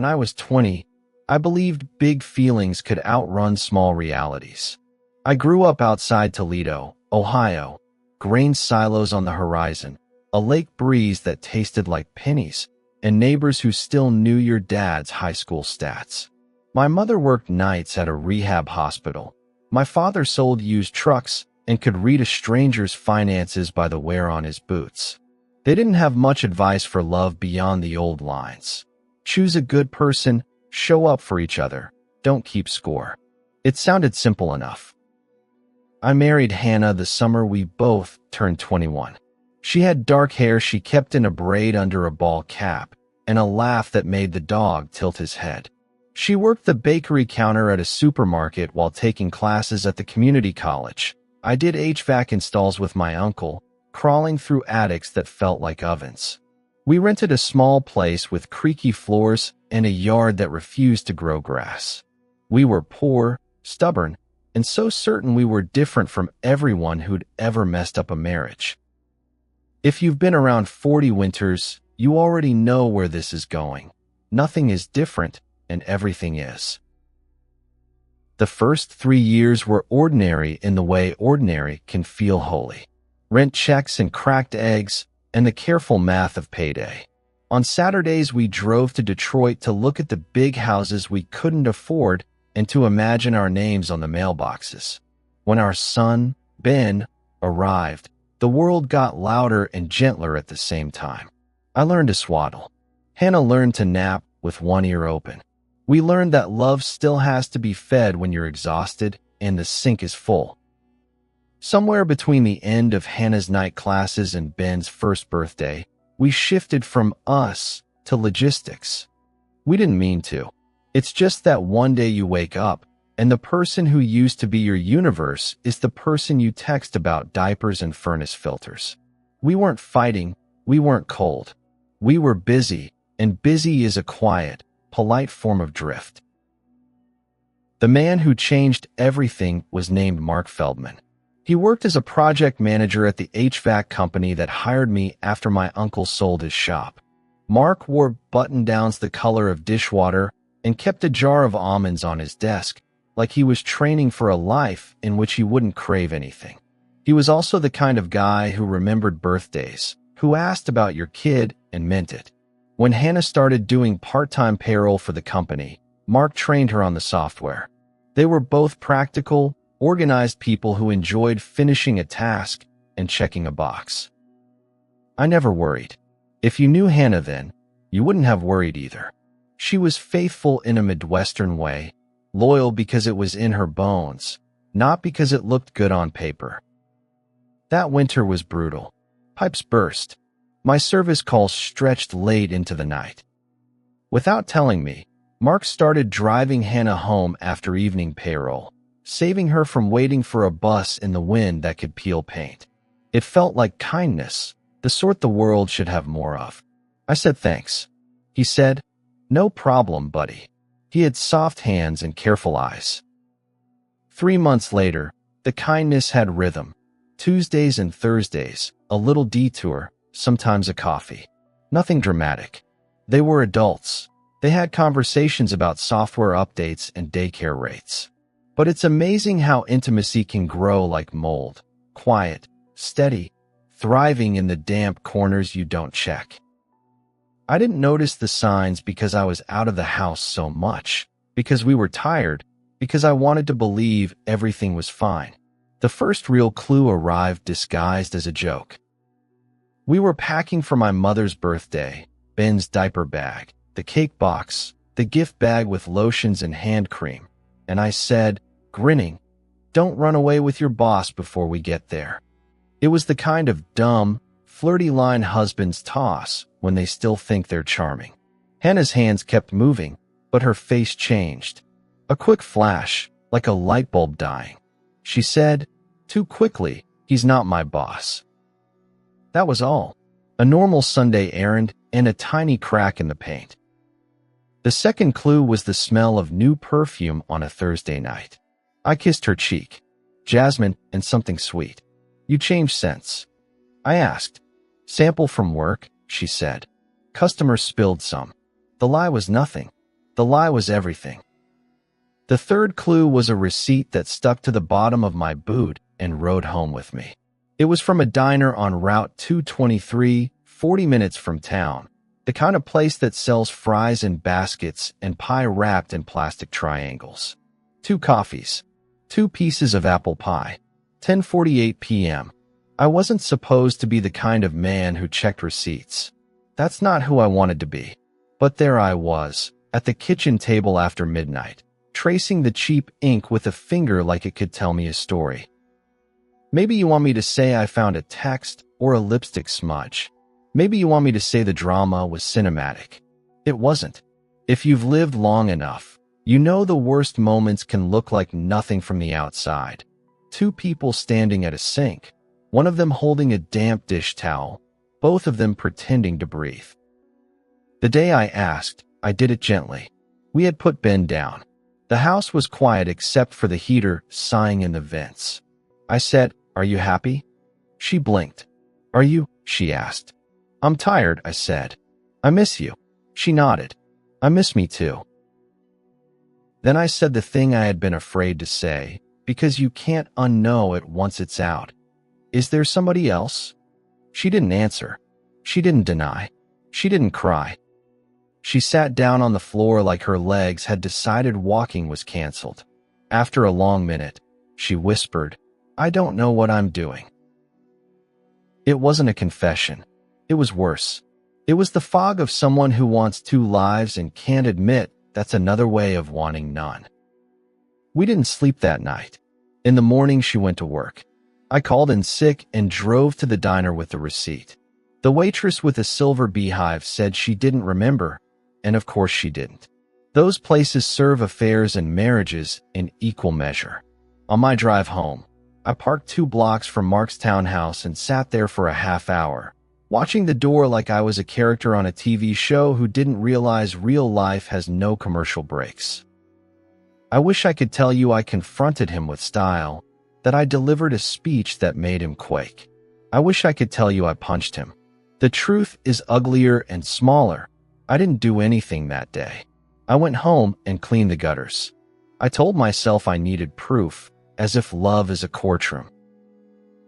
when I was 20, I believed big feelings could outrun small realities. I grew up outside Toledo, Ohio, grain silos on the horizon, a lake breeze that tasted like pennies, and neighbors who still knew your dad's high school stats. My mother worked nights at a rehab hospital. My father sold used trucks and could read a stranger's finances by the wear on his boots. They didn't have much advice for love beyond the old lines. Choose a good person, show up for each other, don't keep score. It sounded simple enough. I married Hannah the summer we both turned 21. She had dark hair she kept in a braid under a ball cap, and a laugh that made the dog tilt his head. She worked the bakery counter at a supermarket while taking classes at the community college. I did HVAC installs with my uncle, crawling through attics that felt like ovens. We rented a small place with creaky floors and a yard that refused to grow grass. We were poor, stubborn, and so certain we were different from everyone who'd ever messed up a marriage. If you've been around 40 winters, you already know where this is going. Nothing is different, and everything is. The first 3 years were ordinary in the way ordinary can feel holy. Rent checks and cracked eggs, and the careful math of payday. On Saturdays, we drove to Detroit to look at the big houses we couldn't afford and to imagine our names on the mailboxes. When our son, Ben, arrived, the world got louder and gentler at the same time. I learned to swaddle. Hannah learned to nap with one ear open. We learned that love still has to be fed when you're exhausted and the sink is full. Somewhere between the end of Hannah's night classes and Ben's first birthday, we shifted from us to logistics. We didn't mean to. It's just that one day you wake up, and the person who used to be your universe is the person you text about diapers and furnace filters. We weren't fighting, we weren't cold. We were busy, and busy is a quiet, polite form of drift. The man who changed everything was named Mark Feldman. He worked as a project manager at the HVAC company that hired me after my uncle sold his shop. Mark wore button-downs the color of dishwater and kept a jar of almonds on his desk, like he was training for a life in which he wouldn't crave anything. He was also the kind of guy who remembered birthdays, who asked about your kid and meant it. When Hannah started doing part-time payroll for the company, Mark trained her on the software. They were both practical, organized people who enjoyed finishing a task and checking a box. I never worried. If you knew Hannah then, you wouldn't have worried either. She was faithful in a Midwestern way, loyal because it was in her bones, not because it looked good on paper. That winter was brutal. Pipes burst. My service calls stretched late into the night. Without telling me, Mark started driving Hannah home after evening payroll, saving her from waiting for a bus in the wind that could peel paint. It felt like kindness, the sort the world should have more of. I said thanks. He said, "No problem, buddy." He had soft hands and careful eyes. 3 months later, the kindness had rhythm. Tuesdays and Thursdays, a little detour, sometimes a coffee. Nothing dramatic. They were adults. They had conversations about software updates and daycare rates. But it's amazing how intimacy can grow like mold, quiet, steady, thriving in the damp corners you don't check. I didn't notice the signs because I was out of the house so much, because we were tired, because I wanted to believe everything was fine. The first real clue arrived disguised as a joke. We were packing for my mother's birthday, Ben's diaper bag, the cake box, the gift bag with lotions and hand cream, and I said, grinning, "Don't run away with your boss before we get there." It was the kind of dumb, flirty line husbands toss when they still think they're charming. Hannah's hands kept moving, but her face changed. A quick flash, like a light bulb dying. She said, "Too quickly, he's not my boss." That was all. A normal Sunday errand and a tiny crack in the paint. The second clue was the smell of new perfume on a Thursday night. I kissed her cheek. Jasmine and something sweet. "You changed scents." I asked. "Sample from work," she said. "Customer spilled some." The lie was nothing. The lie was everything. The third clue was a receipt that stuck to the bottom of my boot and rode home with me. It was from a diner on Route 223, 40 minutes from town, the kind of place that sells fries in baskets and pie wrapped in plastic triangles. 2 coffees. 2 pieces of apple pie. 10:48 p.m. I wasn't supposed to be the kind of man who checked receipts. That's not who I wanted to be. But there I was, at the kitchen table after midnight, tracing the cheap ink with a finger like it could tell me a story. Maybe you want me to say I found a text or a lipstick smudge. Maybe you want me to say the drama was cinematic. It wasn't. If you've lived long enough, you know the worst moments can look like nothing from the outside. 2 people standing at a sink, one of them holding a damp dish towel, both of them pretending to breathe. The day I asked, I did it gently. We had put Ben down. The house was quiet except for the heater sighing in the vents. I said, "Are you happy?" She blinked. "Are you?" she asked. "I'm tired," I said. "I miss you." She nodded. "I miss me too." Then I said the thing I had been afraid to say, because you can't unknow it once it's out. "Is there somebody else?" She didn't answer. She didn't deny. She didn't cry. She sat down on the floor like her legs had decided walking was canceled. After a long minute, she whispered, "I don't know what I'm doing." It wasn't a confession. It was worse. It was the fog of someone who wants 2 lives and can't admit that's another way of wanting none. We didn't sleep that night. In the morning, she went to work. I called in sick and drove to the diner with the receipt. The waitress with a silver beehive said she didn't remember, and of course she didn't. Those places serve affairs and marriages in equal measure. On my drive home, I parked 2 blocks from Mark's townhouse and sat there for a half hour, watching the door like I was a character on a TV show who didn't realize real life has no commercial breaks. I wish I could tell you I confronted him with style, that I delivered a speech that made him quake. I wish I could tell you I punched him. The truth is uglier and smaller. I didn't do anything that day. I went home and cleaned the gutters. I told myself I needed proof, as if love is a courtroom.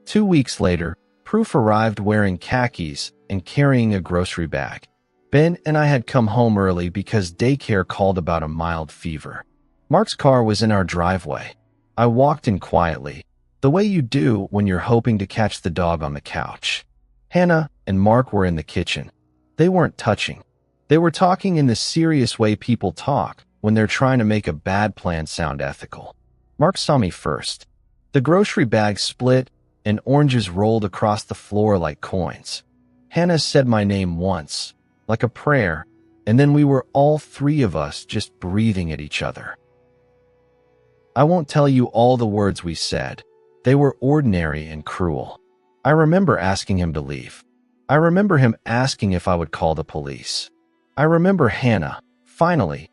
2 weeks later, proof arrived wearing khakis and carrying a grocery bag. Ben and I had come home early because daycare called about a mild fever. Mark's car was in our driveway. I walked in quietly, the way you do when you're hoping to catch the dog on the couch. Hannah and Mark were in the kitchen. They weren't touching. They were talking in the serious way people talk when they're trying to make a bad plan sound ethical. Mark saw me first. The grocery bag split and oranges rolled across the floor like coins. Hannah said my name once, like a prayer, and then we were all 3 of us just breathing at each other. I won't tell you all the words we said. They were ordinary and cruel. I remember asking him to leave. I remember him asking if I would call the police. I remember Hannah, finally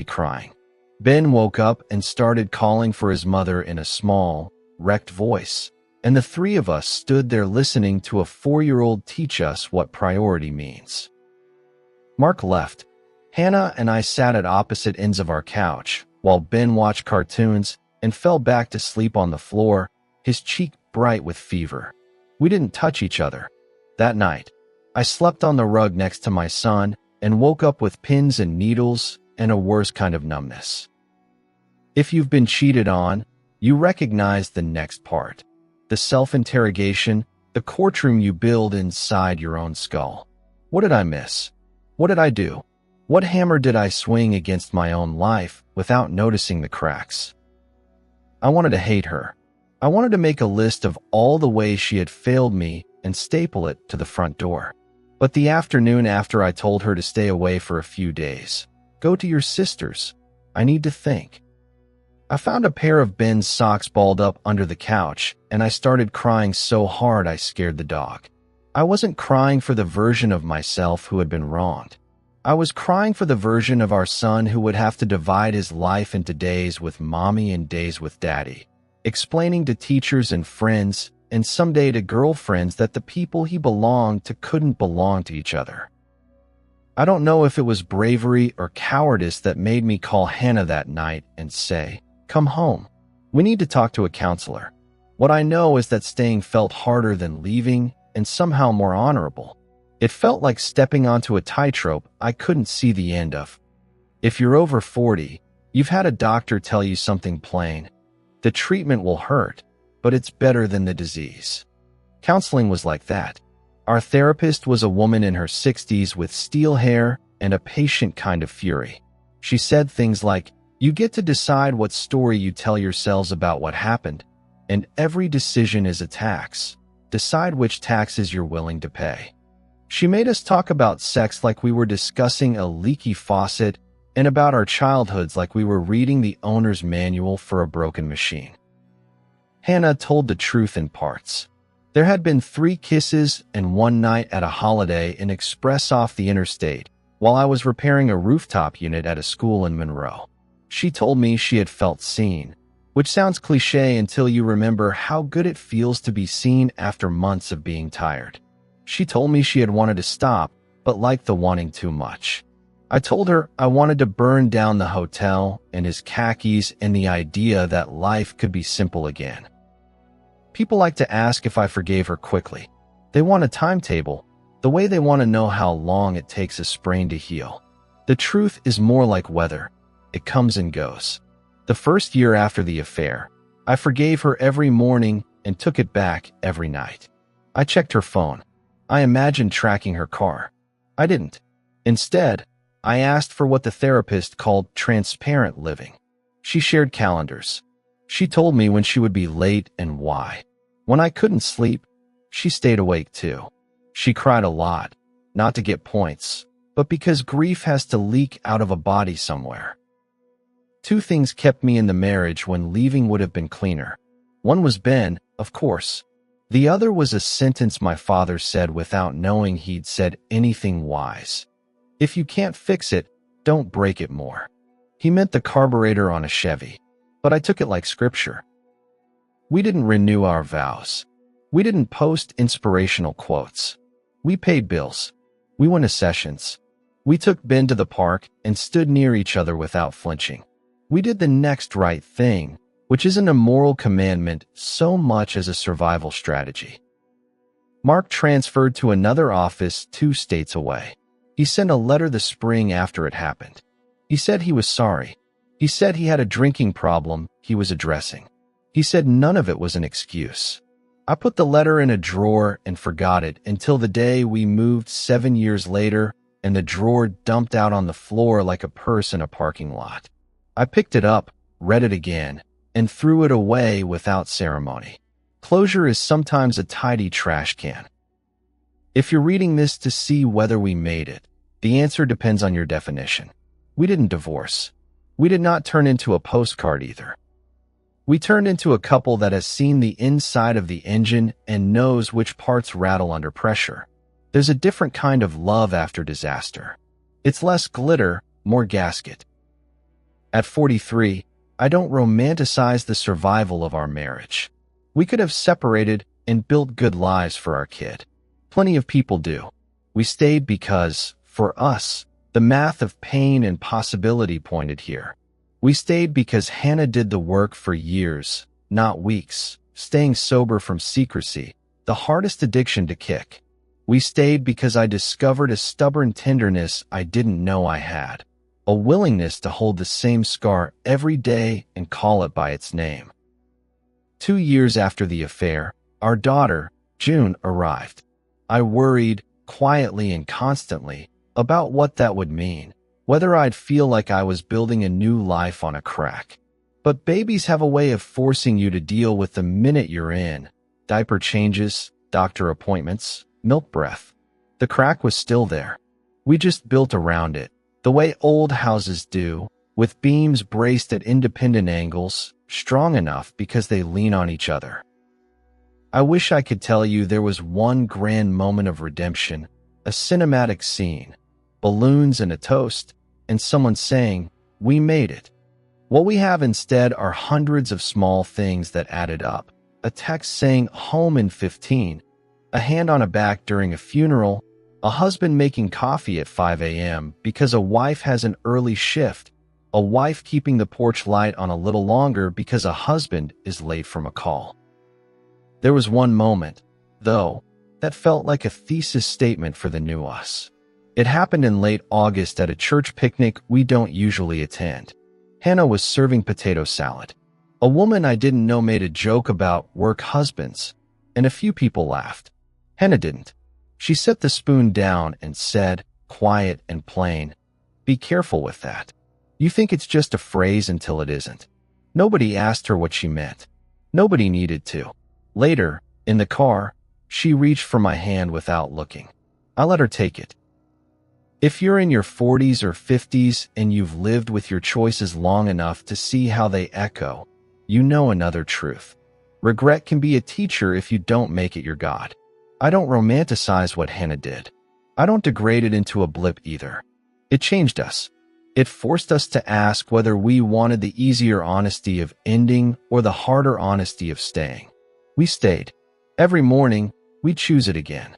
crying. Ben woke up and started calling for his mother in a small, wrecked voice, and the 3 of us stood there listening to a 4-year-old teach us what priority means. Mark left. Hannah and I sat at opposite ends of our couch, while Ben watched cartoons and fell back to sleep on the floor, his cheek bright with fever. We didn't touch each other. That night, I slept on the rug next to my son and woke up with pins and needles and a worse kind of numbness. If you've been cheated on, you recognize the next part. The self-interrogation, the courtroom you build inside your own skull. What did I miss? What did I do? What hammer did I swing against my own life without noticing the cracks? I wanted to hate her. I wanted to make a list of all the ways she had failed me and staple it to the front door. But the afternoon after I told her to stay away for a few days, go to your sister's, I need to think. I found a pair of Ben's socks balled up under the couch, and I started crying so hard I scared the dog. I wasn't crying for the version of myself who had been wronged. I was crying for the version of our son who would have to divide his life into days with mommy and days with daddy, explaining to teachers and friends, and someday to girlfriends that the people he belonged to couldn't belong to each other. I don't know if it was bravery or cowardice that made me call Hannah that night and say, "Come home. We need to talk to a counselor." What I know is that staying felt harder than leaving and somehow more honorable. It felt like stepping onto a tightrope I couldn't see the end of. If you're over 40, you've had a doctor tell you something plain. The treatment will hurt, but it's better than the disease. Counseling was like that. Our therapist was a woman in her 60s with steel hair and a patient kind of fury. She said things like, "You get to decide what story you tell yourselves about what happened, and every decision is a tax. Decide which taxes you're willing to pay." She made us talk about sex like we were discussing a leaky faucet and about our childhoods like we were reading the owner's manual for a broken machine. Hannah told the truth in parts. There had been 3 kisses and one night at a holiday in Express off the interstate while I was repairing a rooftop unit at a school in Monroe. She told me she had felt seen, which sounds cliché until you remember how good it feels to be seen after months of being tired. She told me she had wanted to stop, but liked the wanting too much. I told her I wanted to burn down the hotel and his khakis and the idea that life could be simple again. People like to ask if I forgave her quickly. They want a timetable, the way they want to know how long it takes a sprain to heal. The truth is more like weather. It comes and goes. The first year after the affair, I forgave her every morning and took it back every night. I checked her phone. I imagined tracking her car. I didn't. Instead, I asked for what the therapist called transparent living. She shared calendars. She told me when she would be late and why. When I couldn't sleep, she stayed awake too. She cried a lot, not to get points, but because grief has to leak out of a body somewhere. 2 things kept me in the marriage when leaving would have been cleaner. One was Ben, of course. The other was a sentence my father said without knowing he'd said anything wise. If you can't fix it, don't break it more. He meant the carburetor on a Chevy, but I took it like scripture. We didn't renew our vows. We didn't post inspirational quotes. We paid bills. We went to sessions. We took Ben to the park and stood near each other without flinching. We did the next right thing, which isn't a moral commandment so much as a survival strategy. Mark transferred to another office 2 states away. He sent a letter the spring after it happened. He said he was sorry. He said he had a drinking problem he was addressing. He said none of it was an excuse. I put the letter in a drawer and forgot it until the day we moved 7 years later and the drawer dumped out on the floor like a purse in a parking lot. I picked it up, read it again, and threw it away without ceremony. Closure is sometimes a tidy trash can. If you're reading this to see whether we made it, the answer depends on your definition. We didn't divorce. We did not turn into a postcard either. We turned into a couple that has seen the inside of the engine and knows which parts rattle under pressure. There's a different kind of love after disaster. It's less glitter, more gasket. At 43, I don't romanticize the survival of our marriage. We could have separated and built good lives for our kid. Plenty of people do. We stayed because, for us, the math of pain and possibility pointed here. We stayed because Hannah did the work for years, not weeks, staying sober from secrecy, the hardest addiction to kick. We stayed because I discovered a stubborn tenderness I didn't know I had, a willingness to hold the same scar every day and call it by its name. 2 years after the affair, our daughter, June, arrived. I worried, quietly and constantly, about what that would mean. Whether I'd feel like I was building a new life on a crack. But babies have a way of forcing you to deal with the minute you're in. Diaper changes, doctor appointments, milk breath. The crack was still there. We just built around it, the way old houses do, with beams braced at independent angles, strong enough because they lean on each other. I wish I could tell you there was one grand moment of redemption, a cinematic scene, balloons and a toast, and someone saying, "We made it." What we have instead are hundreds of small things that added up. A text saying home in 15, a hand on a back during a funeral, A husband making coffee at 5 a.m. because a wife has an early shift. A wife keeping the porch light on a little longer because a husband is late from a call. There was one moment, though, that felt like a thesis statement for the new us. It happened in late August at a church picnic we don't usually attend. Hannah was serving potato salad. A woman I didn't know made a joke about work husbands, and a few people laughed. Hannah didn't. She set the spoon down and said, quiet and plain, "Be careful with that. You think it's just a phrase until it isn't." Nobody asked her what she meant. Nobody needed to. Later, in the car, she reached for my hand without looking. I let her take it. If you're in your 40s or 50s and you've lived with your choices long enough to see how they echo, you know another truth. Regret can be a teacher if you don't make it your God. I don't romanticize what Hannah did. I don't degrade it into a blip either. It changed us. It forced us to ask whether we wanted the easier honesty of ending or the harder honesty of staying. We stayed. Every morning, we choose it again.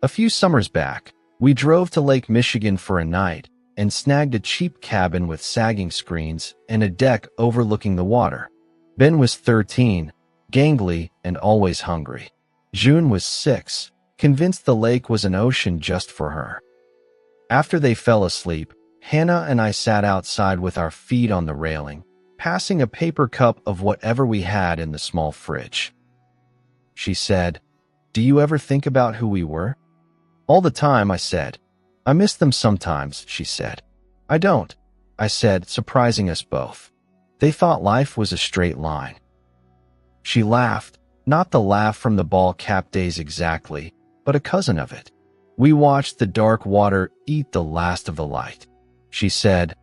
A few summers back, we drove to Lake Michigan for a night and snagged a cheap cabin with sagging screens and a deck overlooking the water. Ben was 13, gangly and always hungry. June was 6, convinced the lake was an ocean just for her. After they fell asleep, Hannah and I sat outside with our feet on the railing, passing a paper cup of whatever we had in the small fridge. She said, "Do you ever think about who we were?" "All the time," I said. "I miss them sometimes," she said. "I don't," I said, surprising us both. They thought life was a straight line. She laughed, not the laugh from the ball cap days exactly, but a cousin of it. We watched the dark water eat the last of the light. She said,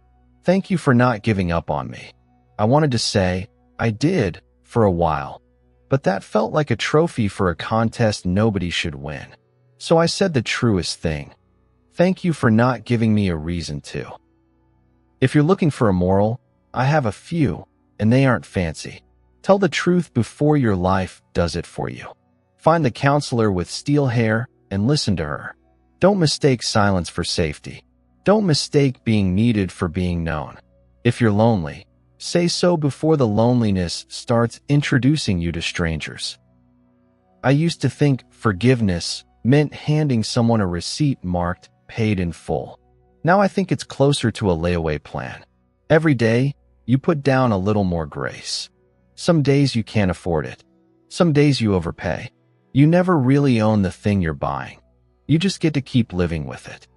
"Thank you for not giving up on me." I wanted to say, I did, for a while, but that felt like a trophy for a contest nobody should win. So I said the truest thing. Thank you for not giving me a reason to. If you're looking for a moral, I have a few, and they aren't fancy. Tell the truth before your life does it for you. Find the counselor with steel hair and listen to her. Don't mistake silence for safety. Don't mistake being needed for being known. If you're lonely, say so before the loneliness starts introducing you to strangers. I used to think forgiveness meant handing someone a receipt marked paid in full. Now I think it's closer to a layaway plan. Every day, you put down a little more grace. Some days you can't afford it. Some days you overpay. You never really own the thing you're buying. You just get to keep living with it.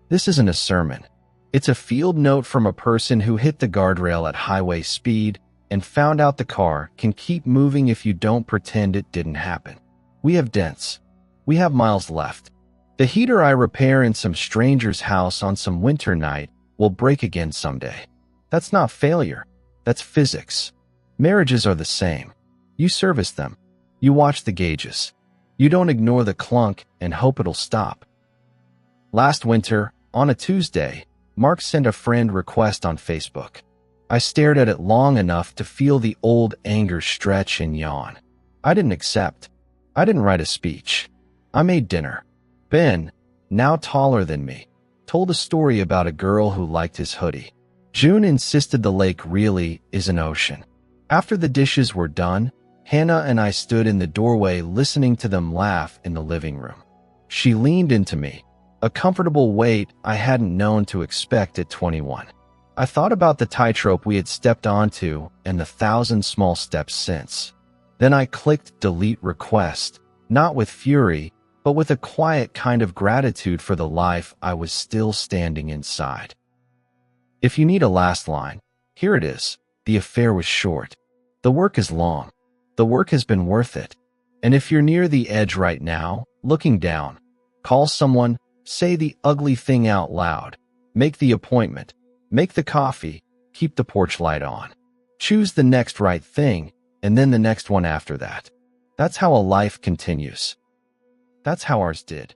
This isn't a sermon. It's a field note from a person who hit the guardrail at highway speed and found out the car can keep moving if you don't pretend it didn't happen. We have dents. We have miles left. The heater I repair in some stranger's house on some winter night will break again someday. That's not failure. That's physics. Marriages are the same. You service them. You watch the gauges. You don't ignore the clunk and hope it'll stop. Last winter, on a Tuesday, Mark sent a friend request on Facebook. I stared at it long enough to feel the old anger stretch and yawn. I didn't accept. I didn't write a speech. I made dinner. Ben, now taller than me, told a story about a girl who liked his hoodie. June insisted the lake really is an ocean. After the dishes were done, Hannah and I stood in the doorway listening to them laugh in the living room. She leaned into me, a comfortable weight I hadn't known to expect at 21. I thought about the tightrope we had stepped onto and the 1,000 small steps since. Then I clicked delete request, not with fury, but with a quiet kind of gratitude for the life I was still standing inside. If you need a last line, here it is. The affair was short. The work is long. The work has been worth it. And if you're near the edge right now, looking down, call someone, say the ugly thing out loud, make the appointment, make the coffee, keep the porch light on. Choose the next right thing, and then the next one after that. That's how a life continues. That's how ours did.